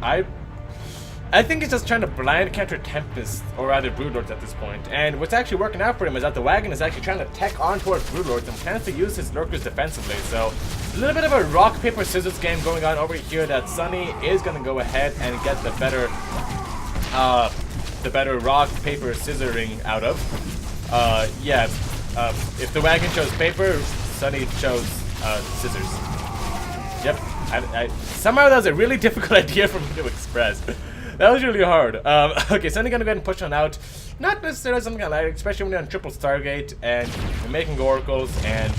I think he's just trying to blind counter Tempest, or rather Broodlords at this point. And what's actually working out for him is that the wagon is actually trying to tech on towards Broodlords and plans to use his Lurkers defensively. So a little bit of a rock, paper, scissors game going on over here that Sunny is going to go ahead and get the better rock, paper, scissoring out of. Yeah, if the wagon chose paper, Sunny chose scissors. Yep, somehow that was a really difficult idea for me to express. That was really hard. Okay, Sunny gonna go ahead and push on out. Not necessarily something I like, especially when you're on triple Stargate and you're making oracles and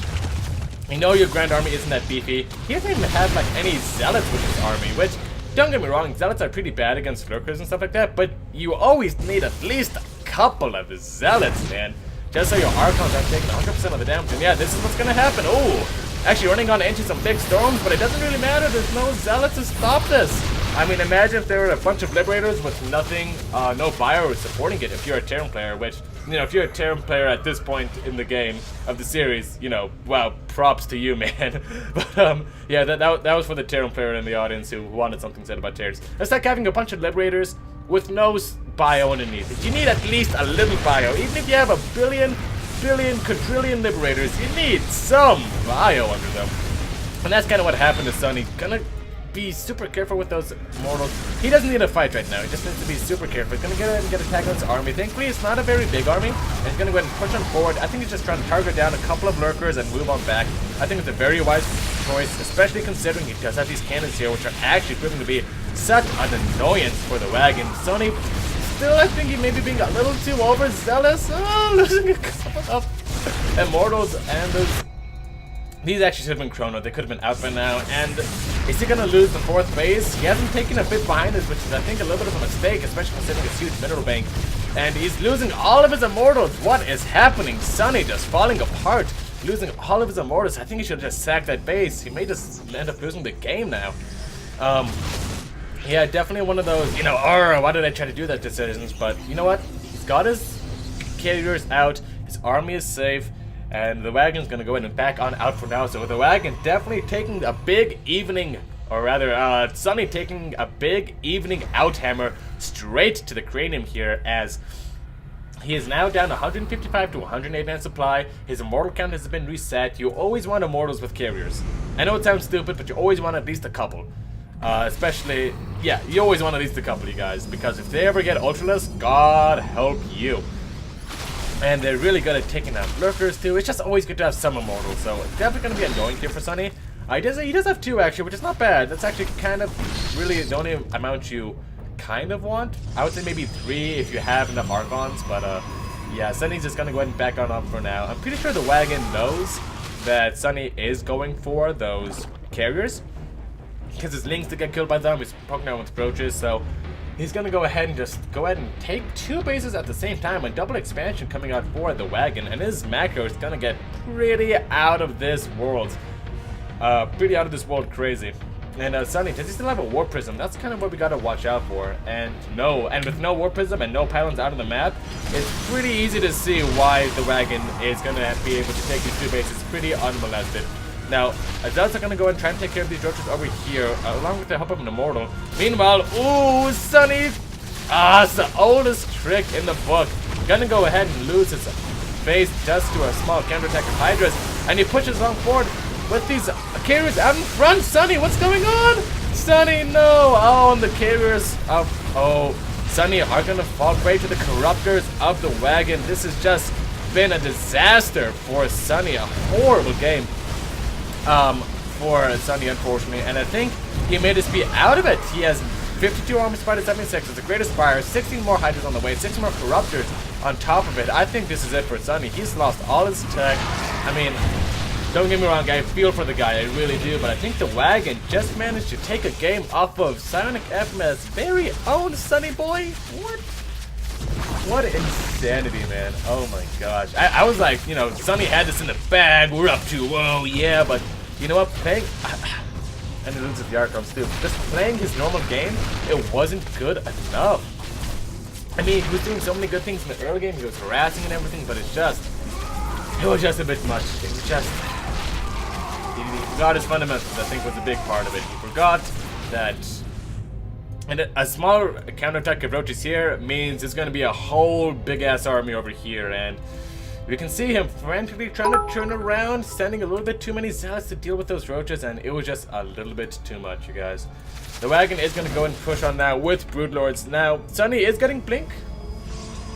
you know your Grand Army isn't that beefy. He doesn't even have like any zealots with his army, which, don't get me wrong, zealots are pretty bad against Lurkers and stuff like that, but you always need at least a couple of zealots, man. Just so your Archons are taking 100% of the damage. And yeah, this is what's gonna happen. Oh, actually running on into some big storms, but it doesn't really matter. There's no zealots to stop this. I mean, imagine if there were a bunch of Liberators with nothing, no bio supporting it if you're a Terran player, which, you know, if you're a Terran player at this point in the game of the series, you know, wow, props to you, man. But, yeah, that was for the Terran player in the audience who wanted something said about Terrans. It's like having a bunch of Liberators with no bio underneath it. You need at least a little bio. Even if you have a billion, quadrillion Liberators, you need some bio under them. And that's kind of what happened to Sunny. Gonna be super careful with those mortals. He doesn't need a fight right now. He just needs to be super careful. He's gonna get ahead and get attack on his army. Thankfully, it's not a very big army, and he's gonna go ahead and push on forward. I think he's just trying to target down a couple of Lurkers and move on back. I think it's a very wise choice, especially considering he does have these cannons here, which are actually proving to be such an annoyance for the wagon. Sunny, still, I think he may be being a little too overzealous. Oh, losing a couple of Immortals, and these actually should have been Chrono. They could have been out by now. And is he going to lose the 4th base? He hasn't taken a bit behind us, which is, I think, a little bit of a mistake, especially considering his huge mineral bank. And he's losing all of his Immortals. What is happening? Sunny just falling apart, losing all of his Immortals. I think he should have just sacked that base. He may just end up losing the game now. Yeah, definitely one of those, you know, why did I try to do that decisions? But you know what? He's got his carriers out. His army is safe. And the wagon's gonna go in and back on out for now. So the wagon definitely taking a big evening Or rather, Sunny taking a big evening out hammer straight to the cranium here, as he is now down 155 to 189 supply. His immortal count has been reset. You always want immortals with carriers. I know it sounds stupid, but you always want at least a couple. Especially, yeah, you always want at least a couple, you guys, because if they ever get ultraless, God help you. And they're really good at taking out lurkers too. It's just always good to have some immortals, so it's definitely going to be annoying here for Sunny. He does have 2 actually, which is not bad. That's actually kind of really the only amount you kind of want. I would say maybe 3 if you have enough Archons, but yeah, Sunny's just gonna go ahead and back on up for now. I'm pretty sure the wagon knows that Sunny is going for those carriers, because his links to get killed by them, he's poking out with brooches, so he's gonna go ahead and take 2 bases at the same time, and double expansion coming out for the wagon, and his macro is gonna get pretty out of this world. Pretty out of this world crazy. And Sunny, does he still have a War Prism? That's kind of what we gotta watch out for. And with no War Prism and no pylons out on the map, it's pretty easy to see why the wagon is gonna be able to take these 2 bases pretty unmolested. Now, Adults are gonna go and try and take care of these roaches over here, along with the help of an Immortal. Meanwhile, ooh, Sunny! It's the oldest trick in the book. Gonna go ahead and lose his base just to a small counterattack of Hydras, and he pushes on forward with these carriers out in front. Sunny, what's going on? Sunny, no! Oh, and the carriers of Sunny are gonna fall prey to the corruptors of the wagon. This has just been a disaster for Sunny. A horrible game for Sunny, unfortunately. And I think he made his speed out of it. He has 52 armor spider 76. It's the greatest fire. 16 more Hydras on the way. 6 more corruptors on top of it. I think this is it for Sunny. He's lost all his tech. I mean, don't get me wrong, I feel for the guy, I really do, but I think the wagon just managed to take a game off of Psionic FM's very own Sunny Boy. What insanity, man. Oh my gosh. I was like, you know, Sunny had this in the bag, we're up to, whoa, yeah, but you know what, playing, and he loses the Archons too, just playing his normal game, it wasn't good enough. I mean, he was doing so many good things in the early game, he was harassing and everything, but it was just a bit much. It was just, he forgot his fundamentals, I think was a big part of it. He forgot that, and a small counterattack of roaches here means there's going to be a whole big-ass army over here, and we can see him frantically trying to turn around, sending a little bit too many zealots to deal with those roaches, and it was just a little bit too much, you guys. The wagon is going to go and push on now with Broodlords. Now, Sunny is getting Blink,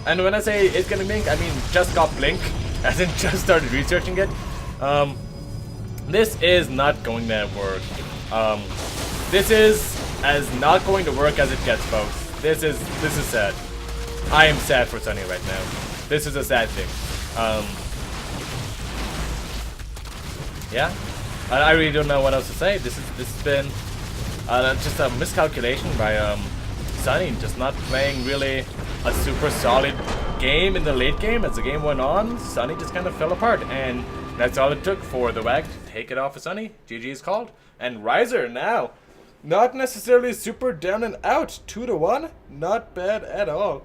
and when I say it's getting Blink, I mean just got Blink, as in just started researching it. This is not going to work. This is as not going to work as it gets, folks. This is sad. I am sad for Sunny right now. This is a sad thing. Yeah, I really don't know what else to say. This has been just a miscalculation by Sunny, just not playing really a super solid game in the late game. As the game went on, Sunny just kind of fell apart, and that's all it took for the WAG to take it off of Sunny. GG is called, and Riser now, not necessarily super down and out, 2-1, not bad at all.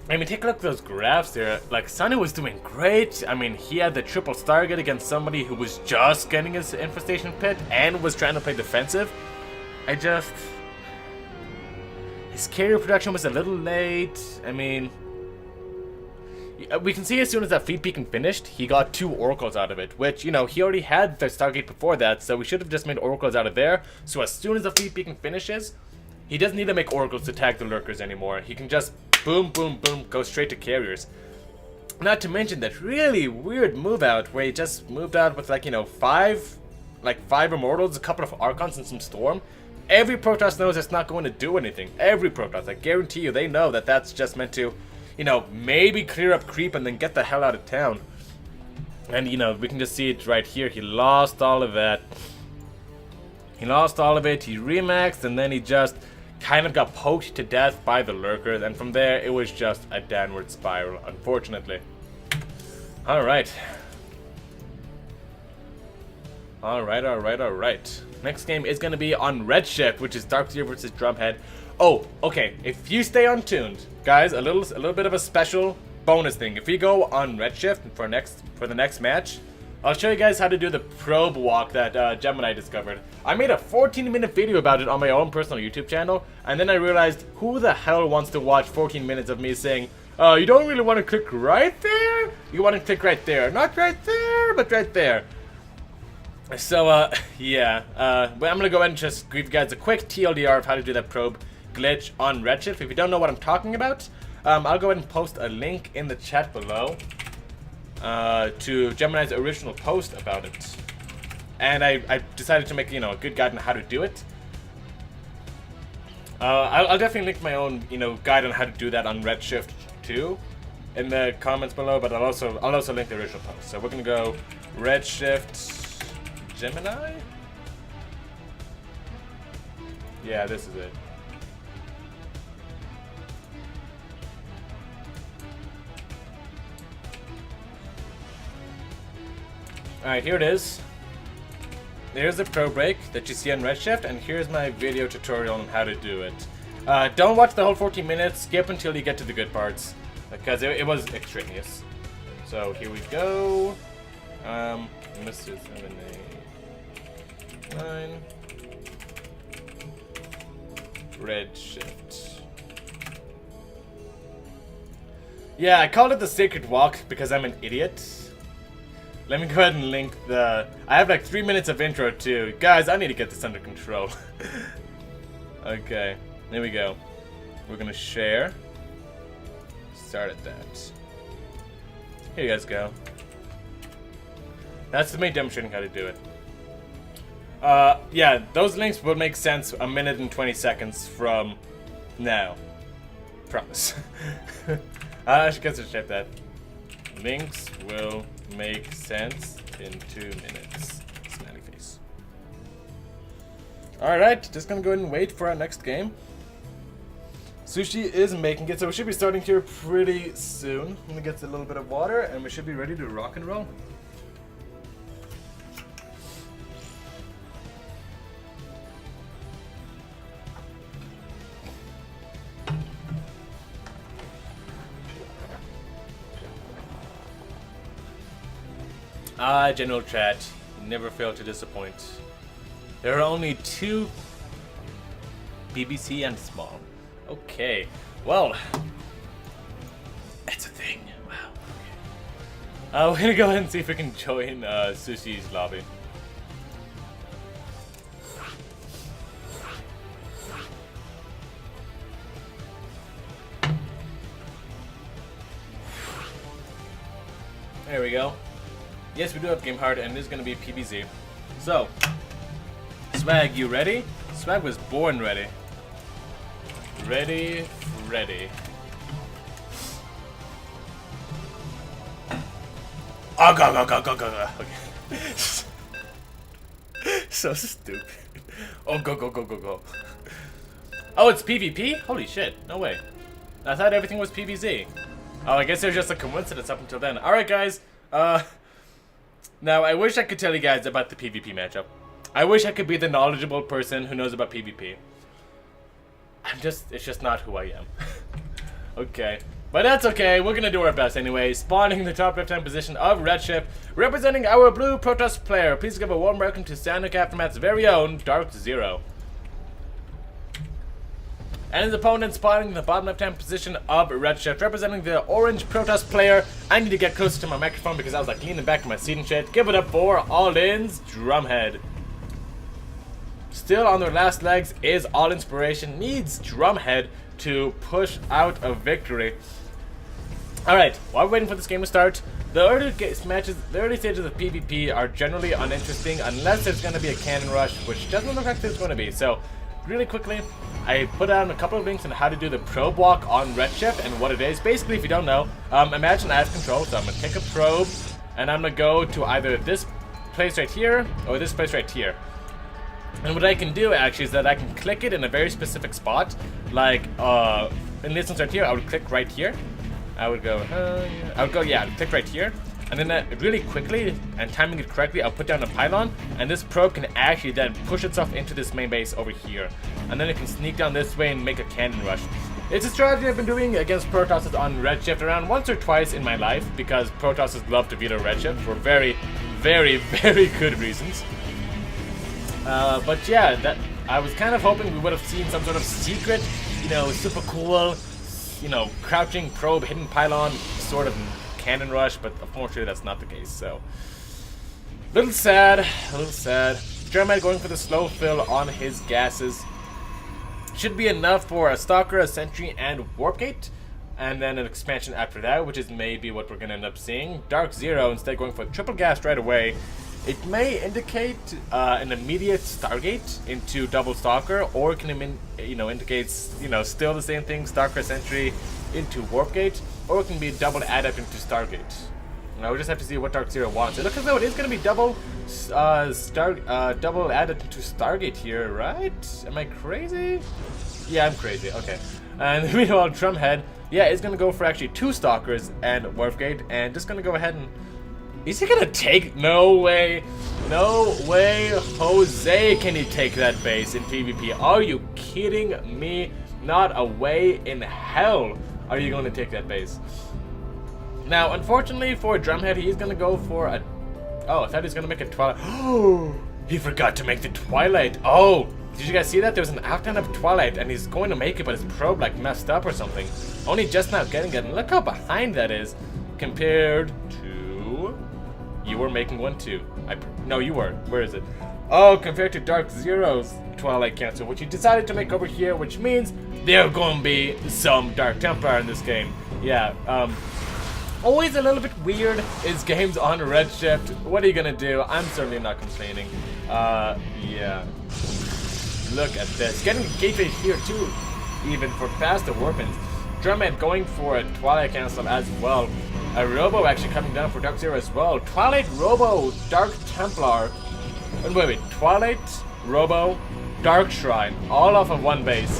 I mean, take a look at those graphs there. Like, Sunny was doing great. I mean, he had the triple Stargate against somebody who was just getting his infestation pit and was trying to play defensive. His carrier production was a little late. I mean, we can see as soon as that feed beacon finished, he got 2 oracles out of it, which, you know, he already had the Stargate before that, so we should have just made oracles out of there. So as soon as the feed beacon finishes, he doesn't need to make oracles to tag the lurkers anymore. He can just boom, boom, boom, go straight to carriers. Not to mention that really weird move out where he just moved out with, like, you know, 5 immortals, a couple of Archons, and some Storm. Every Protoss knows it's not going to do anything. Every Protoss, I guarantee you, they know that that's just meant to, you know, maybe clear up creep and then get the hell out of town. And, you know, we can just see it right here. He lost all of that. He lost all of it. He remaxed, and then he just kind of got poked to death by the lurkers, and from there it was just a downward spiral, unfortunately. Alright. Alright. Next game is going to be on Redshift, which is Darkseer versus Drumhead. Oh, okay, if you stay untuned, guys, a little bit of a special bonus thing. If we go on Redshift for the next match, I'll show you guys how to do the probe walk that Gemini discovered. I made a 14-minute video about it on my own personal YouTube channel, and then I realized who the hell wants to watch 14 minutes of me saying, you don't really want to click right there? You want to click right there. Not right there, but right there. So, yeah. But I'm going to go ahead and just give you guys a quick TLDR of how to do that probe glitch on Redshift. If you don't know what I'm talking about, I'll go ahead and post a link in the chat below to Gemini's original post about it. And I decided to make, a good guide on how to do it. I'll definitely link my own, guide on how to do that on Redshift too in the comments below, but I'll also link the original post. So we're gonna go Redshift Gemini? Yeah, this is it. Alright, here it is. There's the pro break that you see on Redshift, and here's my video tutorial on how to do it. Don't watch the whole 14 minutes, skip until you get to the good parts, because it was extraneous. So here we go. Mr. 789 Redshift. Yeah, I called it the Sacred Walk because I'm an idiot. Let me go ahead and link the... I have like 3 minutes of intro too. Guys, I need to get this under control. Okay, there we go. We're gonna share. Start at that. Here you guys go. That's me demonstrating how to do it. Yeah, those links will make sense a minute and 20 seconds from now. Promise. I should guess to check that. Links will make sense in 2 minutes. Smiley face. Alright, just gonna go ahead and wait for our next game. Sushi is making it, so we should be starting here pretty soon. I'm gonna get a little bit of water and we should be ready to rock and roll. General chat, never fail to disappoint. There are only 2 BBC and small. Okay, well, it's a thing. Wow. Okay. We're gonna go ahead and see if we can join Sushi's lobby. There we go. Yes, we do have game hard, and it is going to be PBZ. So, Swag, you ready? Swag was born ready. Ready. Oh, go. Okay. So stupid. Oh, go. Oh, it's PvP? Holy shit, no way. I thought everything was PvZ. Oh, I guess it was just a coincidence up until then. Alright, guys. Now, I wish I could tell you guys about the PvP matchup. I wish I could be the knowledgeable person who knows about PvP. It's just not who I am. Okay. But that's okay, we're gonna do our best anyway. Spawning in the top left-hand position of Redshift, representing our blue Protoss player. Please give a warm welcome to Sonic Aftermath's very own Dark Zero. And his opponent spawning in the bottom left-hand position of Redshift, representing the orange Protoss player. I need to get closer to my microphone because I was like leaning back in my seat and shit. Give it up for Allin's Drumhead. Still on their last legs is All Inspiration. Needs Drumhead to push out a victory. Alright, while we're waiting for this game to start, the early stages of PvP are generally uninteresting unless there's going to be a cannon rush, which doesn't look like there's going to be. So, really quickly, I put down a couple of links on how to do the probe walk on Redshift and what it is. Basically, if you don't know, imagine I have control, so I'm going to take a probe, and I'm going to go to either this place right here, or this place right here. And what I can do, actually, is that I can click it in a very specific spot, like, in this instance right here, I would click right here. I would go, click right here, and then really quickly, and timing it correctly, I'll put down a pylon, and this probe can actually then push itself into this main base over here. And then it can sneak down this way and make a cannon rush. It's a strategy I've been doing against Protosses on Redshift around once or twice in my life, because Protosses love to veto Redshift for very, very, very good reasons. But yeah, that I was kind of hoping we would have seen some sort of secret, you know, super cool, you know, crouching probe, hidden pylon sort of cannon rush, but unfortunately that's not the case, so. Little sad, a little sad. Jeremiah going for the slow fill on his gases. Should be enough for a Stalker, a Sentry, and Warp Gate. And then an expansion after that, which is maybe what we're going to end up seeing. Dark Zero, instead going for triple gas right away. It may indicate an immediate Stargate into double Stalker, or it can, you know, indicates, you know, still the same thing, Stalker, Sentry into Warp Gate, or it can be double adept into Stargate. Now we just have to see what Dark Zero wants. It looks as though it is going to be double double added into Stargate here, right? Am I crazy? Yeah, I'm crazy. Okay. And meanwhile, Drumhead, yeah, is going to go for actually 2 Stalkers and Warp Gate, and just going to go ahead and... Is he going to take... No way. No way, Jose, can he take that base in PvP? Are you kidding me? Not a way in hell are you going to take that base. Now, unfortunately for Drumhead, he's going to go for a... Oh, I thought he was going to make a Twilight. Oh, he forgot to make the Twilight. Oh, did you guys see that? There was an outline of Twilight, and he's going to make it, but his probe, like, messed up or something. Only just now getting it. And look how behind that is compared to... You were making one, too. No, you were. Where is it? Oh, compared to Dark Zero's Twilight Cancel, which he decided to make over here, which means there's going to be some Dark Templar in this game. Yeah, always a little bit weird is games on Redshift. What are you gonna do? I'm certainly not complaining. Yeah. Look at this. Getting a gateway here too, even for faster weapons. Drumhead going for a Twilight Cancel as well. A Robo actually coming down for Dark Zero as well. Twilight, Robo, Dark Templar. And wait, Twilight, Robo, Dark Shrine. All off of one base.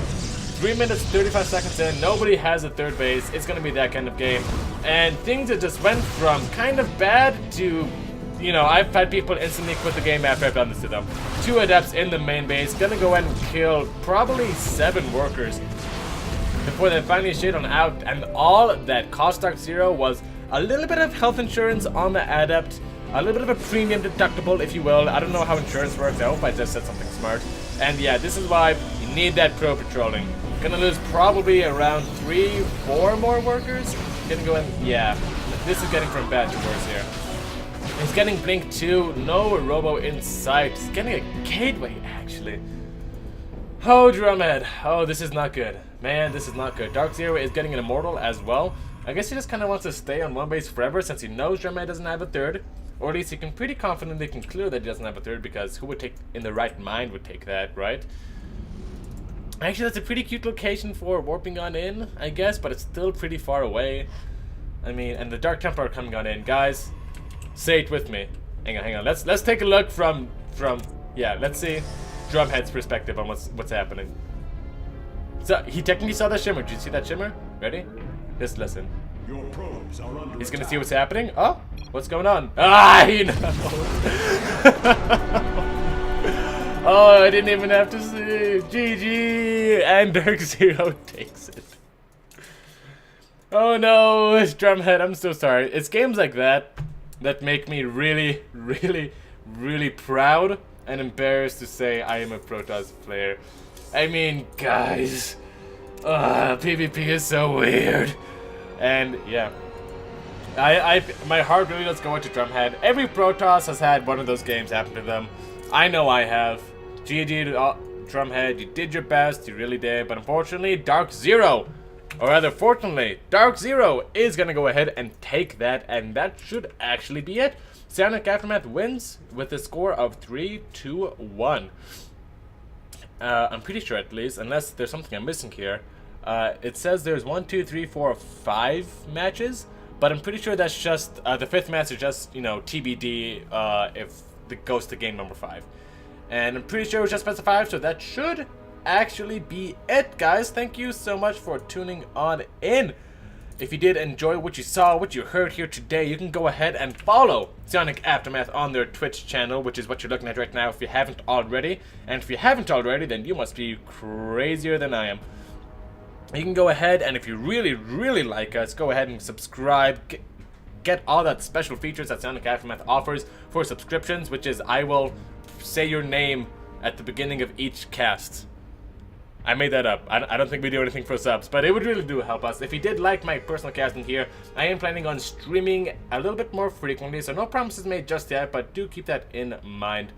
3 minutes, 35 seconds in. Nobody has a third base. It's gonna be that kind of game. And things that just went from kind of bad to, you know, I've had people instantly quit the game after I've done this to them. 2 adepts in the main base, gonna go ahead and kill probably 7 workers before they finally shade on out. And all that cost Dark Zero was a little bit of health insurance on the adept, a little bit of a premium deductible, if you will. I don't know how insurance works. I hope I just said something smart. And yeah, this is why you need that pro patrolling. Gonna lose probably around 3-4 more workers. Gonna go in. Yeah, this is getting from bad to worse here. He's getting Blink 2. No Robo in sight. He's getting a gateway, actually. Oh, Drumhead. Oh, this is not good. Man, this is not good. Dark Zero is getting an Immortal as well. I guess he just kind of wants to stay on one base forever since he knows Drumhead doesn't have a third. Or at least he can pretty confidently conclude that he doesn't have a third, because who would take, in the right mind would take that, right? Actually, that's a pretty cute location for warping on in, I guess, but it's still pretty far away. I mean, and the Dark Templar coming on in. Guys, say it with me. Hang on. Let's take a look from yeah, let's see Drumhead's perspective on what's happening. So, he technically saw that shimmer. Did you see that shimmer? Ready? Just listen. Your probes are under He's gonna see what's happening. Oh, what's going on? Ah, he knows. Oh, I didn't even have to see. GG, and Dark Zero takes it. Oh no, it's Drumhead. I'm so sorry. It's games like that that make me really, really, really proud and embarrassed to say I am a Protoss player. I mean, guys, PvP is so weird. And yeah, my heart really does go into Drumhead. Every Protoss has had one of those games happen to them. I know I have. GG to Drumhead, you did your best, you really did. But unfortunately, Dark Zero, or rather fortunately, Dark Zero is gonna go ahead and take that, and that should actually be it. Psionic Aftermath wins with a score of 3-1. I'm pretty sure, at least, unless there's something I'm missing here. It says there's 1, 2, 3, 4, 5 matches, but I'm pretty sure that's just the 5th match is just, you know, TBD if it goes to game number 5. And I'm pretty sure it was just specified, so that should actually be it, guys. Thank you so much for tuning on in. If you did enjoy what you saw, what you heard here today, you can go ahead and follow Psionic Aftermath on their Twitch channel, which is what you're looking at right now if you haven't already. And if you haven't already, then you must be crazier than I am. You can go ahead, and if you really, really like us, go ahead and subscribe. get all that special features that Sonic Aftermath offers for subscriptions, which is I will say your name at the beginning of each cast. I made that up. I don't think we do anything for subs, but it would really do help us. If you did like my personal casting here, I am planning on streaming a little bit more frequently, so no promises made just yet, but do keep that in mind.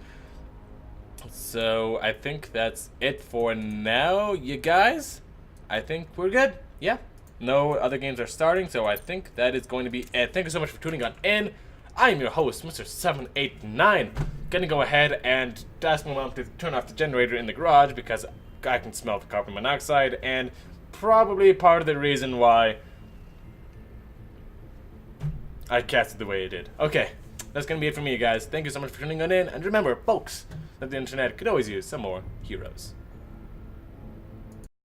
So I think that's it for now, you guys. I think we're good. Yeah. No other games are starting, so I think that is going to be it. Thank you so much for tuning in. I am your host, Mr. 789. Gonna go ahead and ask my mom to turn off the generator in the garage because I can smell the carbon monoxide, and probably part of the reason why I casted the way I did. Okay, that's gonna be it for me, guys. Thank you so much for tuning in, and remember, folks, that the internet could always use some more heroes.